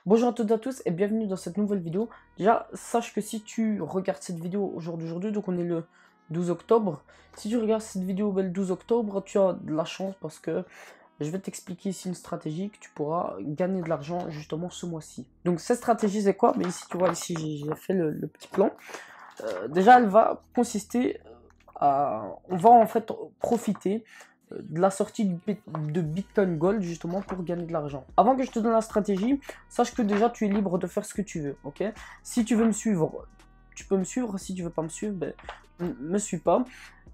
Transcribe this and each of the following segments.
Bonjour à toutes et à tous et bienvenue dans cette nouvelle vidéo. Déjà, sache que si tu regardes cette vidéo au jour d'aujourd'hui, donc on est le 12 octobre, si tu regardes cette vidéo le 12 octobre, tu as de la chance parce que je vais t'expliquer ici une stratégie que tu pourras gagner de l'argent justement ce mois-ci. Donc cette stratégie c'est quoi? Mais ici tu vois, ici j'ai fait le petit plan. Déjà elle va consister à... On va en fait profiter de la sortie de Bitcoin Gold justement pour gagner de l'argent. Avant que je te donne la stratégie, sache que déjà tu es libre de faire ce que tu veux, ok? Si tu veux me suivre, tu peux me suivre. Si tu veux pas me suivre, ben, me suis pas.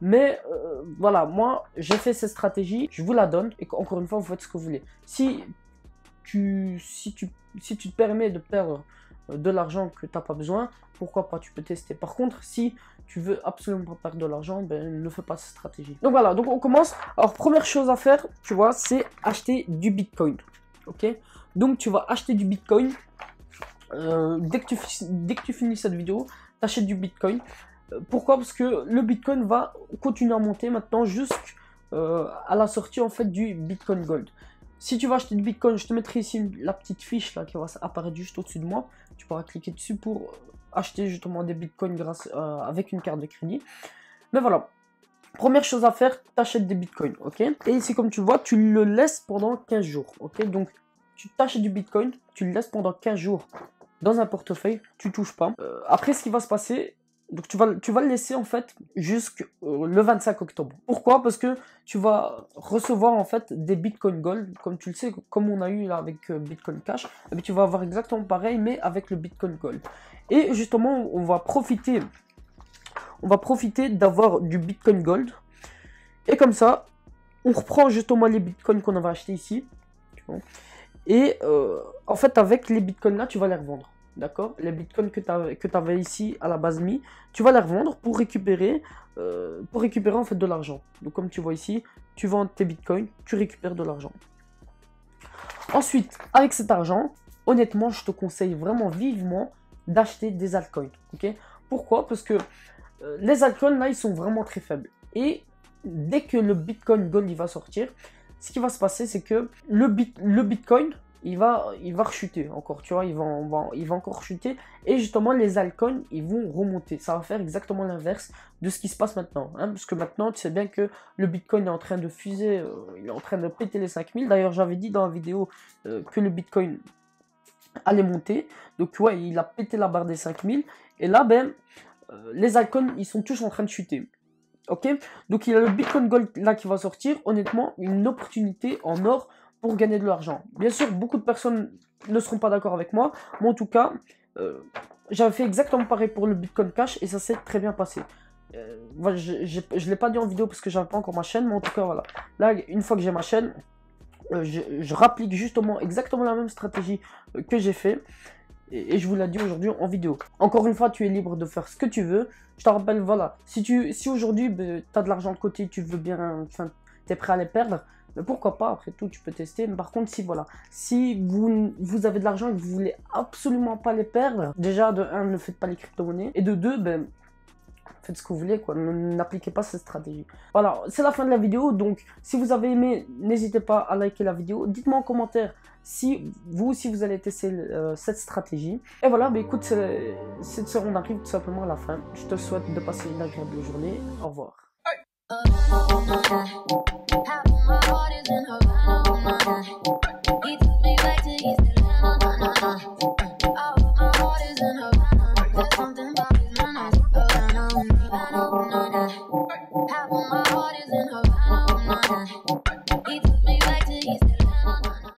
Mais voilà, moi j'ai fait cette stratégie, je vous la donne et encore une fois vous faites ce que vous voulez. Si tu te permets de perdre de l'argent que tu n'as pas besoin, pourquoi pas, tu peux tester. Par contre, si tu veux absolument pas perdre de l'argent, ben ne fais pas cette stratégie. Donc voilà, donc on commence. Alors première chose à faire, tu vois, c'est acheter du Bitcoin. Ok, donc tu vas acheter du Bitcoin. Dès que tu finis cette vidéo, tu achètes du Bitcoin. Pourquoi? Parce que le Bitcoin va continuer à monter maintenant jusqu'à la sortie en fait du Bitcoin Gold. Si tu vas acheter du Bitcoin, je te mettrai ici la petite fiche là qui va apparaître juste au-dessus de moi. Tu pourras cliquer dessus pour acheter justement des Bitcoins grâce avec une carte de crédit. Mais voilà, première chose à faire, tu achètes des Bitcoins, ok? Et ici comme tu vois, tu le laisses pendant 15 jours, ok? Donc tu t'achètes du Bitcoin, tu le laisses pendant 15 jours dans un portefeuille, tu touches pas. Après ce qui va se passer, donc tu vas le laisser en fait jusqu'au 25 octobre. Pourquoi? Parce que tu vas recevoir en fait des Bitcoin Gold, comme tu le sais, comme on a eu là avec Bitcoin Cash. Et puis tu vas avoir exactement pareil, mais avec le Bitcoin Gold. Et justement, on va profiter d'avoir du Bitcoin Gold. Et comme ça, on reprend justement les Bitcoins qu'on avait achetés ici. Et en fait, avec les Bitcoins là, tu vas les revendre. D'accord, les bitcoins que tu avais ici à la base mis, tu vas les revendre pour récupérer en fait de l'argent. Donc comme tu vois ici, tu vends tes bitcoins, tu récupères de l'argent. Ensuite, avec cet argent, honnêtement, je te conseille vraiment vivement d'acheter des altcoins. Ok, pourquoi? Parce que les altcoins là, ils sont vraiment très faibles. Et dès que le Bitcoin Gold il va sortir, ce qui va se passer, c'est que le Bitcoin il va rechuter encore, tu vois, il va encore chuter, et justement les altcoins ils vont remonter. Ça va faire exactement l'inverse de ce qui se passe maintenant, hein, parce que maintenant tu sais bien que le Bitcoin est en train de fuser, il est en train de péter les 5000. D'ailleurs j'avais dit dans la vidéo que le Bitcoin allait monter, donc tu vois il a pété la barre des 5000, et là ben les altcoins ils sont tous en train de chuter. Ok, donc il y a le Bitcoin Gold là qui va sortir, honnêtement une opportunité en or pour gagner de l'argent. Bien sûr, beaucoup de personnes ne seront pas d'accord avec moi, mais en tout cas, j'avais fait exactement pareil pour le Bitcoin Cash et ça s'est très bien passé. Voilà, je ne l'ai pas dit en vidéo parce que j'avais pas encore ma chaîne, mais en tout cas, voilà. Là, une fois que j'ai ma chaîne, je rapplique justement exactement la même stratégie que j'ai fait. Et je vous l'ai dit aujourd'hui en vidéo. Encore une fois, tu es libre de faire ce que tu veux. Je te rappelle, voilà, si aujourd'hui, tu as de l'argent de côté, tu veux bien, enfin, tu es prêt à les perdre, mais pourquoi pas, après tout, tu peux tester. Mais par contre, si vous avez de l'argent et que vous voulez absolument pas les perdre, déjà, de 1, ne faites pas les crypto-monnaies. Et de 2, ben, faites ce que vous voulez, quoi. N'appliquez pas cette stratégie. Voilà, c'est la fin de la vidéo. Donc, si vous avez aimé, n'hésitez pas à liker la vidéo. Dites-moi en commentaire si vous aussi vous allez tester cette stratégie. Et voilà, bah écoute, on arrive tout simplement à la fin. Je te souhaite de passer une agréable journée. Au revoir. Half of my heart is in her